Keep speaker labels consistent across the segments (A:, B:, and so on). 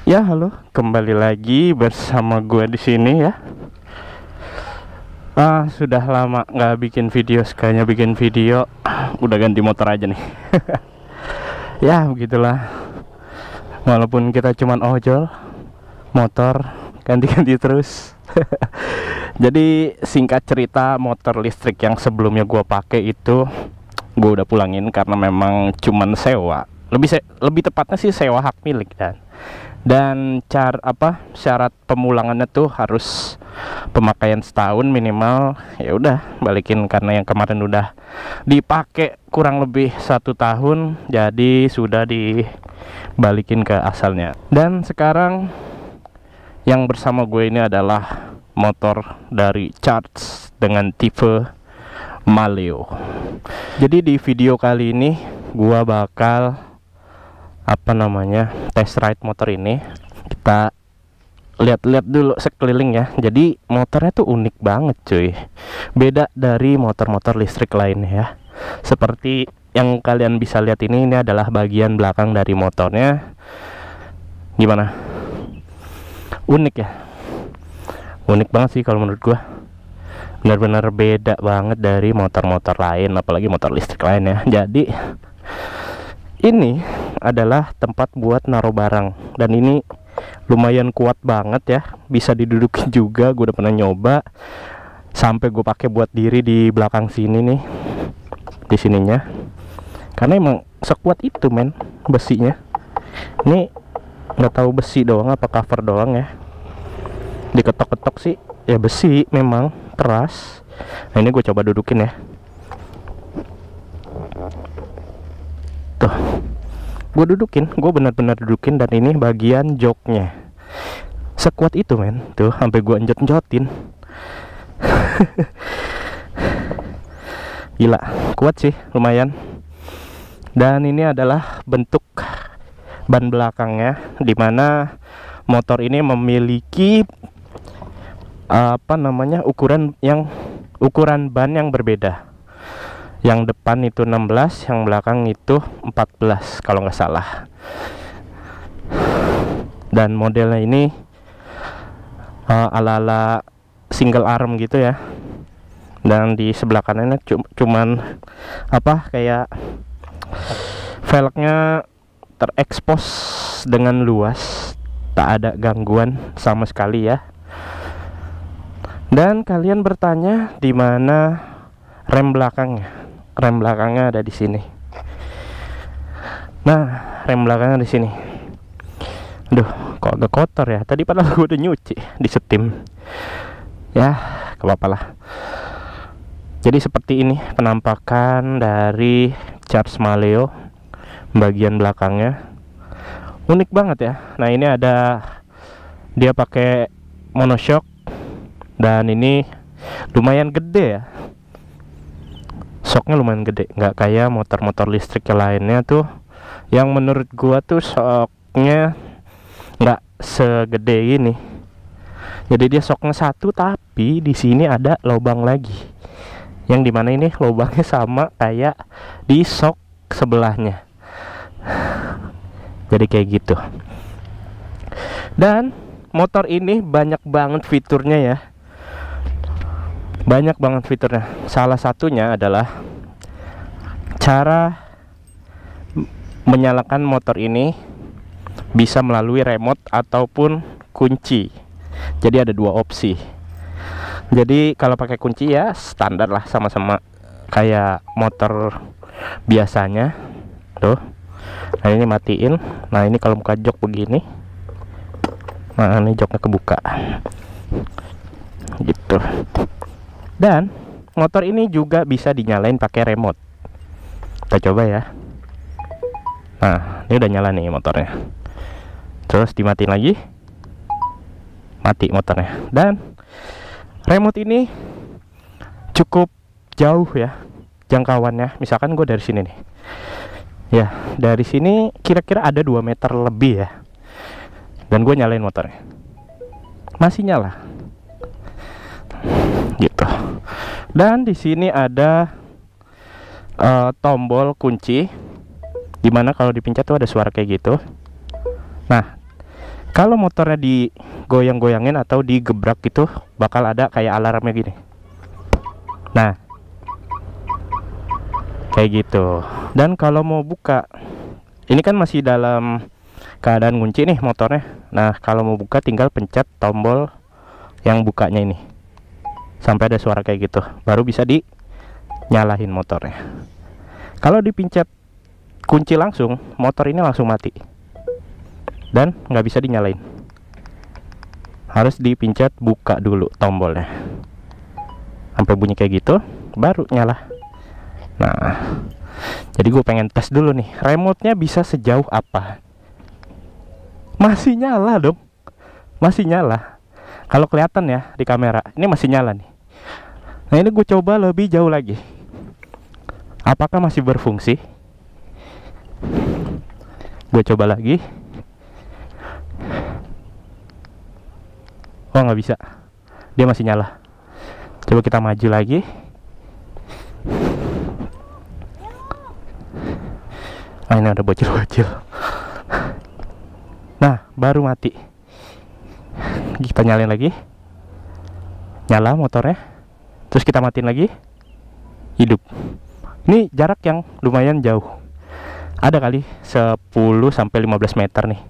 A: Ya, halo, kembali lagi bersama gue di sini ya. Sudah lama nggak bikin video, sekalinya bikin video. Udah ganti motor aja nih. Ya, begitulah. Walaupun kita cuman ojol, motor ganti-ganti terus. Jadi singkat cerita, motor listrik yang sebelumnya gue pakai itu gue udah pulangin karena memang cuman sewa. Lebih tepatnya sih sewa hak milik dan syarat pemulangannya tuh harus pemakaian setahun minimal. Ya udah balikin karena yang kemarin udah dipakai kurang lebih 1 tahun, jadi sudah dibalikin ke asalnya. Dan sekarang yang bersama gue ini adalah motor dari Charge dengan tipe Maleo. Jadi di video kali ini gua bakal test ride motor ini. Kita lihat-lihat dulu sekeliling ya. Jadi motornya tuh unik banget cuy, beda dari motor-motor listrik lain ya. Seperti yang kalian bisa lihat ini adalah bagian belakang dari motornya. Gimana? Unik ya, unik banget sih kalau menurut gua. Benar-benar beda banget dari motor-motor lain, apalagi motor listrik lain ya. Jadi ini adalah tempat buat naruh barang, dan ini lumayan kuat banget ya, bisa didudukin juga. Gue udah pernah nyoba, sampai gue pakai buat diri di belakang sini nih, di sininya, karena emang sekuat itu men besinya. Ini nggak tahu besi doang apa cover doang ya, diketok-ketok sih ya, besi memang keras. Nah ini gue coba dudukin ya, tuh gue dudukin, gue benar-benar dudukin, dan ini bagian joknya sekuat itu men, tuh sampai gue enjot-enjotin. Gila, kuat sih lumayan. Dan ini adalah bentuk ban belakangnya, dimana motor ini memiliki ukuran ban yang berbeda. Yang depan itu 16, yang belakang itu 14 kalau nggak salah. Dan modelnya ini ala-ala single arm gitu ya. Dan di sebelah kanannya cuman kayak velgnya terekspos dengan luas, tak ada gangguan sama sekali ya. Dan kalian bertanya di mana rem belakangnya? Rem belakangnya ada di sini. Nah, rem belakangnya di sini. Aduh, kok agak kotor ya. Tadi padahal gue udah nyuci, disetim. Ya, gak apa-apa lah. Jadi seperti ini penampakan dari Charge Maleo bagian belakangnya. Unik banget ya. Nah, ini ada, dia pakai monoshock, dan ini lumayan gede ya. Shocknya lumayan gede, nggak kayak motor-motor listrik yang lainnya tuh, yang menurut gua tuh shocknya nggak segede ini. Jadi dia shocknya satu, tapi di sini ada lubang lagi, yang dimana ini lubangnya sama kayak di shock sebelahnya. Jadi kayak gitu. Dan motor ini banyak banget fiturnya ya, banyak banget fiturnya. Salah satunya adalah cara menyalakan motor ini bisa melalui remote ataupun kunci. Jadi ada dua opsi. Jadi kalau pakai kunci ya standar lah, sama-sama kayak motor biasanya. Tuh. Nah ini matiin. Nah ini kalau buka jok begini. Nah ini joknya kebuka. Gitu. Dan motor ini juga bisa dinyalain pakai remote. Kita coba ya. Nah, ini udah nyala nih motornya. Terus dimatiin lagi. Mati motornya. Dan remote ini cukup jauh ya jangkauannya. Misalkan gue dari sini nih. Ya, dari sini kira-kira ada 2 meter lebih ya. Dan gue nyalain motornya, masih nyala. Gitu. Dan di sini ada tombol kunci, dimana kalau dipencet tuh ada suara kayak gitu. Nah, Kalau motornya digoyang-goyangin atau digebrak gitu, bakal ada kayak alarmnya gini. Nah, kayak gitu. Dan kalau mau buka, ini kan masih dalam keadaan kunci nih motornya. Nah, kalau mau buka tinggal pencet tombol yang bukanya ini sampai ada suara kayak gitu, baru bisa dinyalain motornya. Kalau dipencet kunci langsung, motor ini langsung mati dan nggak bisa dinyalain. Harus dipencet buka dulu tombolnya sampai bunyi kayak gitu, baru nyala. Nah, jadi gue pengen tes dulu nih, remote-nya bisa sejauh apa. Masih nyala dong, masih nyala. Kalau kelihatan ya di kamera, ini masih nyala nih. Nah, ini gue coba lebih jauh lagi, apakah masih berfungsi. Gue coba lagi. Oh, nggak bisa, dia masih nyala. Coba kita maju lagi. Ah, ini ada bocil-bocil. Nah, baru mati. Kita nyalain lagi, nyala motornya. Terus kita matiin lagi, hidup. Ini jarak yang lumayan jauh, ada kali 10-15 meter nih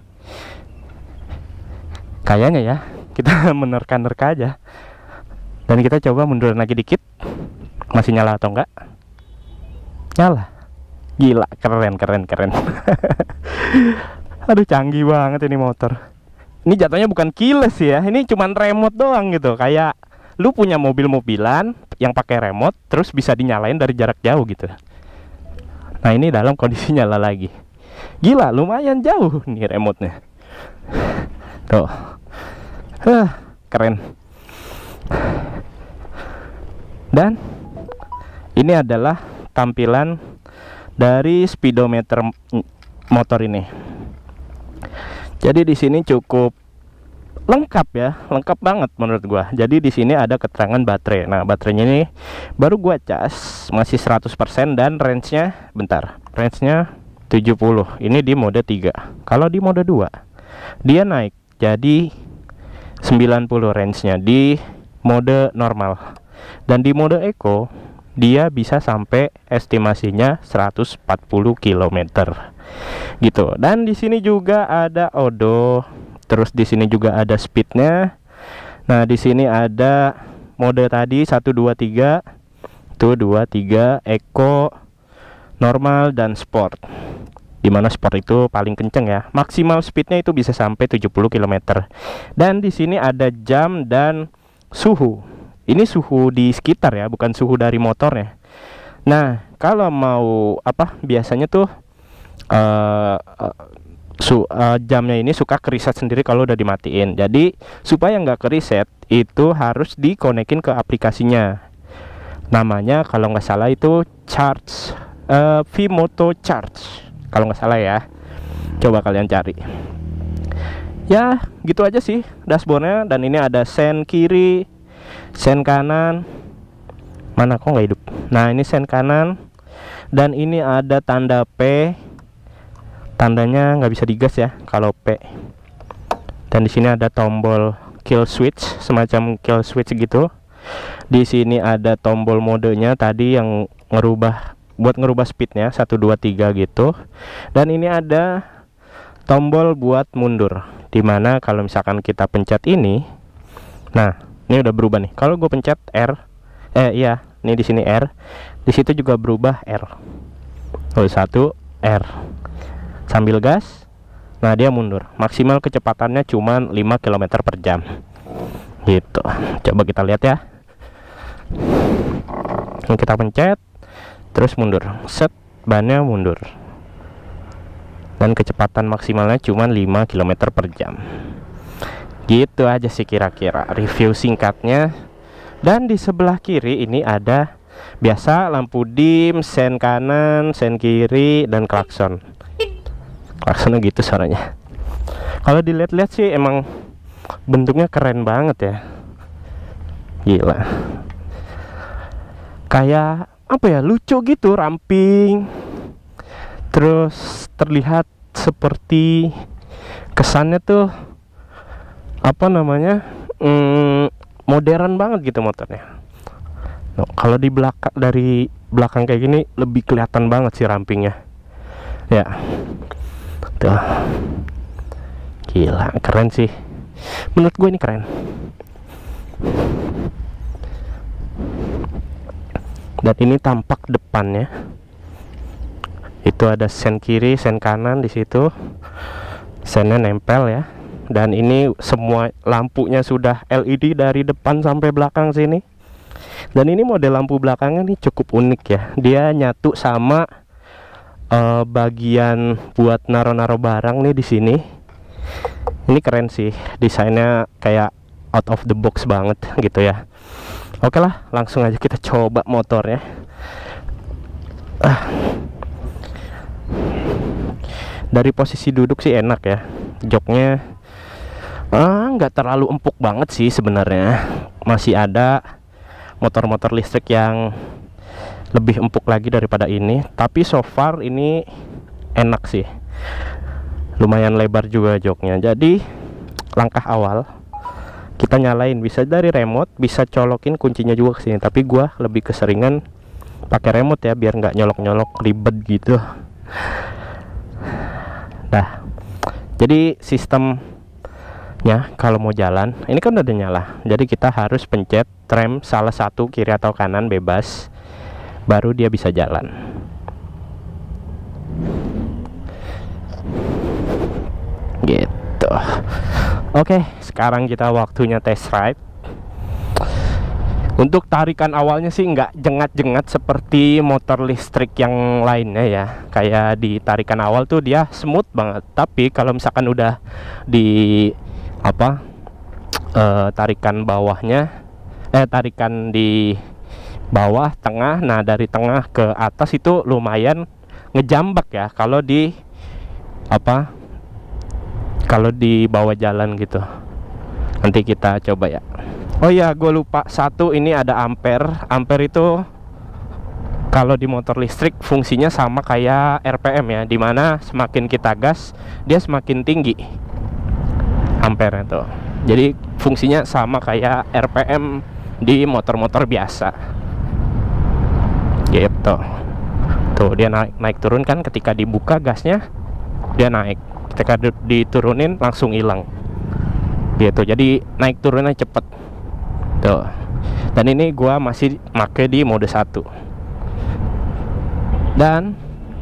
A: kayaknya ya. Kita menerka-nerka aja, dan kita coba mundurin lagi dikit. Masih nyala atau enggak? Nyala. Gila, keren. Aduh, canggih banget ini motor. Ini jatuhnya bukan keyless ya, ini cuman remote doang gitu. Kayak lu punya mobil-mobilan yang pakai remote terus bisa dinyalain dari jarak jauh gitu. Nah, ini dalam kondisi nyala lagi. Gila, lumayan jauh nih remote-nya. Tuh. Keren. Dan ini adalah tampilan dari speedometer motor ini. Jadi di sini cukup lengkap ya, lengkap banget menurut gua. Jadi di sini ada keterangan baterai. Nah, baterainya ini baru gua cas, masih 100% dan range-nya bentar. Range-nya 70. Ini di mode 3. Kalau di mode 2 dia naik jadi 90 range-nya di mode normal. Dan di mode eco dia bisa sampai estimasinya 140 km gitu. Dan di sini juga ada odo. Terus di sini juga ada speednya. Nah, di sini ada mode tadi 1 2 3. Tuh 2 3 eco, normal dan sport. Dimana sport itu paling kenceng ya. Maksimal speednya itu bisa sampai 70 km. Dan di sini ada jam dan suhu. Ini suhu di sekitar ya, bukan suhu dari motornya. Nah, kalau mau biasanya tuh jamnya ini suka kereset sendiri kalau udah dimatiin. Jadi supaya nggak kereset itu harus dikonekin ke aplikasinya. Namanya kalau nggak salah itu charge, Vimoto Charge kalau nggak salah ya. Coba kalian cari. Ya gitu aja sih dashboardnya. Dan ini ada sen kiri, sen kanan. Mana kok nggak hidup? Nah, ini sen kanan. Dan ini ada tanda P. Tandanya nggak bisa digas ya kalau P. Dan di sini ada tombol kill switch, semacam kill switch gitu. Di sini ada tombol modenya tadi yang buat ngerubah speednya 1 2 3 gitu. Dan ini ada tombol buat mundur, dimana kalau misalkan kita pencet ini, nah ini udah berubah nih. Kalau gue pencet R, iya, ini di sini R, di situ juga berubah R. 1 R. Sambil gas, nah dia mundur. Maksimal kecepatannya cuman 5 km per jam gitu. Coba kita lihat ya. Ini kita pencet, terus mundur, set, bannya mundur. Dan kecepatan maksimalnya cuman 5 km per jam. Gitu aja sih kira-kira review singkatnya. Dan di sebelah kiri ini ada biasa lampu dim, sen kanan, sen kiri, dan klakson. Klaksonnya gitu suaranya. Kalau dilihat-lihat sih emang bentuknya keren banget ya. Gila. Kayak apa ya, lucu gitu, ramping. Terus terlihat seperti kesannya tuh apa namanya, modern banget gitu motornya. No, kalau di belakang, dari belakang kayak gini lebih kelihatan banget sih rampingnya ya. Tuh, gila keren sih, menurut gue ini keren. Dan ini tampak depannya itu ada sen kiri, sen kanan, di situ sennya nempel ya. Dan ini semua lampunya sudah LED dari depan sampai belakang sini. Dan ini model lampu belakangnya nih cukup unik ya, dia nyatu sama bagian buat naro-naro barang nih di sini. Ini keren sih, desainnya kayak out of the box banget gitu ya. Oke lah, langsung aja kita coba motornya. Dari posisi duduk sih enak ya, joknya nggak terlalu empuk banget sih sebenarnya. Masih ada motor-motor listrik yang lebih empuk lagi daripada ini, tapi so far ini enak sih, lumayan lebar juga joknya. Jadi langkah awal kita nyalain, bisa dari remote, bisa colokin kuncinya juga ke sini, tapi gua lebih keseringan pakai remote ya, biar nggak nyolok-nyolok ribet gitu. Nah, jadi sistemnya kalau mau jalan, ini kan udah nyala, jadi kita harus pencet rem salah satu, kiri atau kanan bebas, baru dia bisa jalan. Gitu. Oke, sekarang kita waktunya test ride. Untuk tarikan awalnya sih nggak jengat-jengat seperti motor listrik yang lainnya ya. Kayak di tarikan awal tuh dia smooth banget. Tapi kalau misalkan udah di tarikan bawahnya, tarikan di bawah, tengah, nah dari tengah ke atas itu lumayan ngejambak ya kalau di kalau di bawah jalan gitu. Nanti kita coba ya. Oh ya, gue lupa satu, ini ada ampere. Ampere itu kalau di motor listrik fungsinya sama kayak RPM ya, dimana semakin kita gas dia semakin tinggi ampere itu. Jadi fungsinya sama kayak RPM di motor-motor biasa gitu. Tuh dia naik turun kan, ketika dibuka gasnya dia naik, ketika diturunin langsung hilang gitu. Jadi naik turunnya cepet tuh. Dan ini gua masih make di mode 1, dan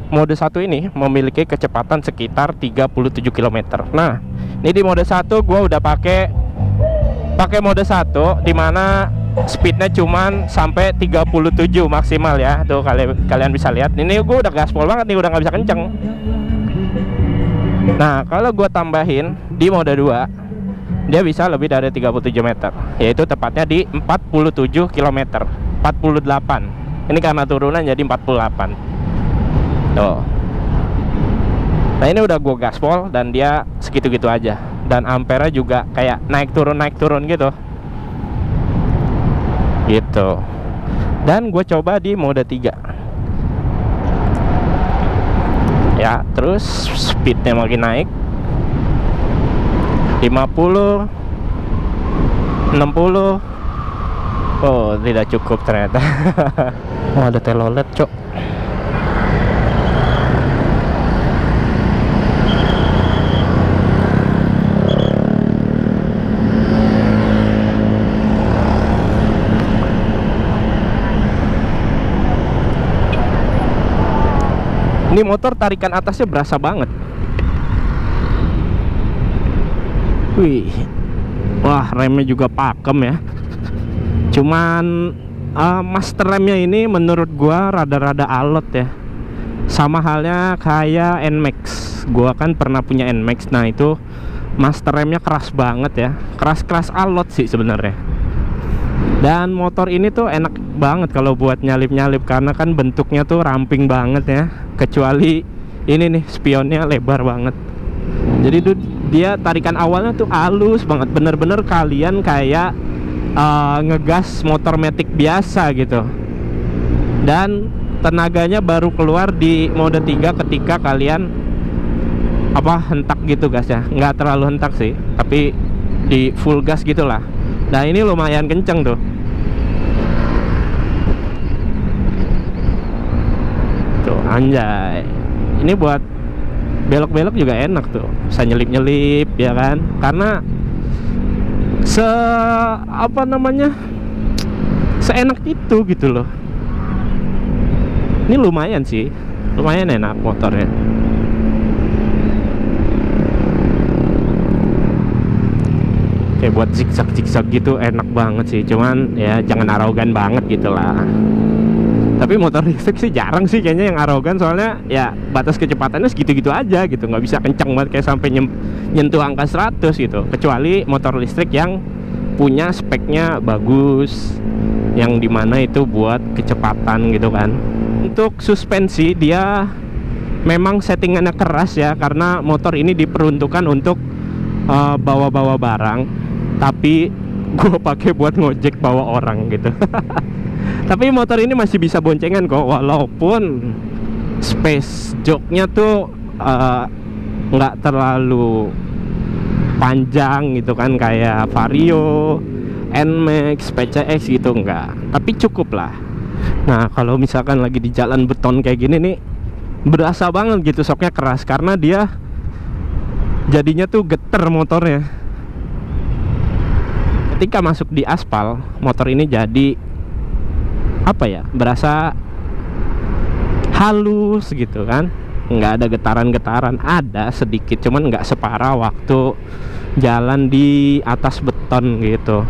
A: mode 1 ini memiliki kecepatan sekitar 37 km. Nah, ini di mode 1 gua udah pakai mode 1, dimana speednya cuman sampai 37 maksimal ya. Tuh kalian bisa lihat, ini gue udah gaspol banget nih, udah nggak bisa kenceng. Nah, kalau gue tambahin di mode 2, dia bisa lebih dari 37 meter, yaitu tepatnya di 47 km, 48. Ini karena turunan jadi 48 tuh. Nah, ini udah gue gaspol dan dia segitu-gitu aja. Dan ampere juga kayak naik turun gitu. Dan gue coba di mode 3 ya, terus speednya makin naik, 50, 60. Oh, tidak cukup ternyata. Oh, ada telolet cok. Ini motor tarikan atasnya berasa banget. Wih, wah, remnya juga pakem ya. Cuman master remnya ini menurut gua rada-rada alot ya. Sama halnya kayak NMAX. Gua kan pernah punya NMAX. Nah, itu master remnya keras banget ya. Keras-keras alot sih sebenarnya. Dan motor ini tuh enak banget kalau buat nyalip-nyalip, karena kan bentuknya tuh ramping banget ya. Kecuali ini nih, spionnya lebar banget. Jadi dia tarikan awalnya tuh halus banget, bener-bener kalian kayak ngegas motor matic biasa gitu. Dan tenaganya baru keluar di mode 3 ketika kalian hentak gitu gasnya. Nggak terlalu hentak sih, tapi di full gas gitulah. Nah ini lumayan kenceng tuh. Tuh anjay, ini buat belok-belok juga enak tuh, bisa nyelip-nyelip ya kan, karena seenak itu gitu loh. Ini lumayan sih, lumayan enak motornya. Kayak buat zigzag gitu enak banget sih, cuman ya jangan arogan banget gitu lah. Tapi motor listrik sih jarang sih kayaknya yang arogan, soalnya ya batas kecepatannya segitu-gitu aja gitu, nggak bisa kencang banget kayak sampai nyentuh angka 100 gitu. Kecuali motor listrik yang punya speknya bagus, yang dimana itu buat kecepatan gitu kan. Untuk suspensi dia memang settingannya keras ya, karena motor ini diperuntukkan untuk bawa-bawa barang, tapi gue pakai buat ngojek bawa orang gitu. Tapi motor ini masih bisa boncengan kok, walaupun space joknya tuh nggak terlalu panjang gitu kan, kayak Vario, NMAX, PCX gitu enggak, tapi cukup lah. Nah kalau misalkan lagi di jalan beton kayak gini nih, berasa banget gitu shocknya keras, karena dia jadinya tuh geter motornya. Ketika masuk di aspal, motor ini jadi apa ya, berasa halus gitu kan, nggak ada getaran-getaran, ada sedikit cuman nggak separah waktu jalan di atas beton gitu.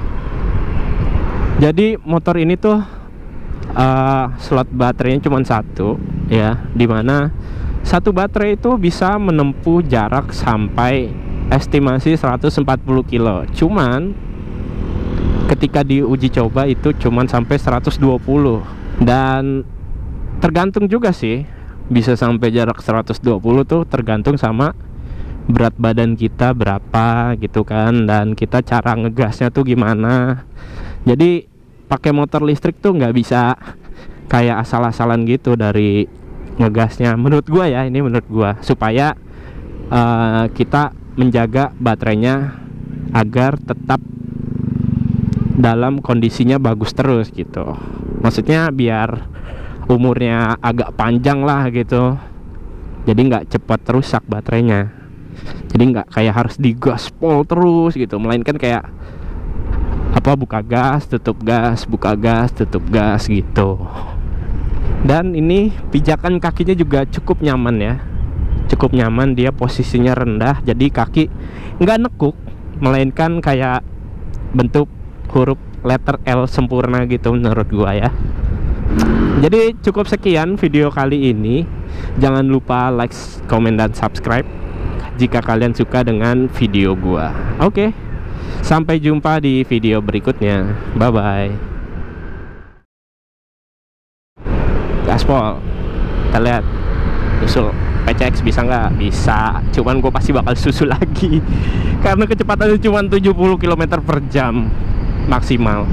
A: Jadi motor ini tuh slot baterainya cuma satu ya, dimana satu baterai itu bisa menempuh jarak sampai estimasi 140 kilo. Cuman ketika diuji coba itu cuman sampai 120, dan tergantung juga sih, bisa sampai jarak 120 tuh tergantung sama berat badan kita berapa gitu kan, dan kita cara ngegasnya tuh gimana. Jadi pakai motor listrik tuh nggak bisa kayak asal-asalan gitu dari ngegasnya, menurut gua ya, ini menurut gua, supaya kita menjaga baterainya agar tetap dalam kondisinya bagus terus gitu. Maksudnya biar umurnya agak panjang lah gitu, jadi nggak cepat rusak baterainya. Jadi nggak kayak harus digaspol terus gitu, melainkan kayak apa, buka gas tutup gas, buka gas tutup gas gitu. Dan ini pijakan kakinya juga cukup nyaman ya, cukup nyaman, dia posisinya rendah, jadi kaki nggak nekuk, melainkan kayak bentuk huruf letter L sempurna gitu menurut gua ya. Jadi cukup sekian video kali ini. Jangan lupa like, comment, dan subscribe jika kalian suka dengan video gua. Oke, sampai jumpa di video berikutnya. Bye bye. Gaspol, kita lihat susul PCX bisa nggak? Bisa, cuman gue pasti bakal susul lagi karena kecepatannya cuma 70 km per jam maksimal.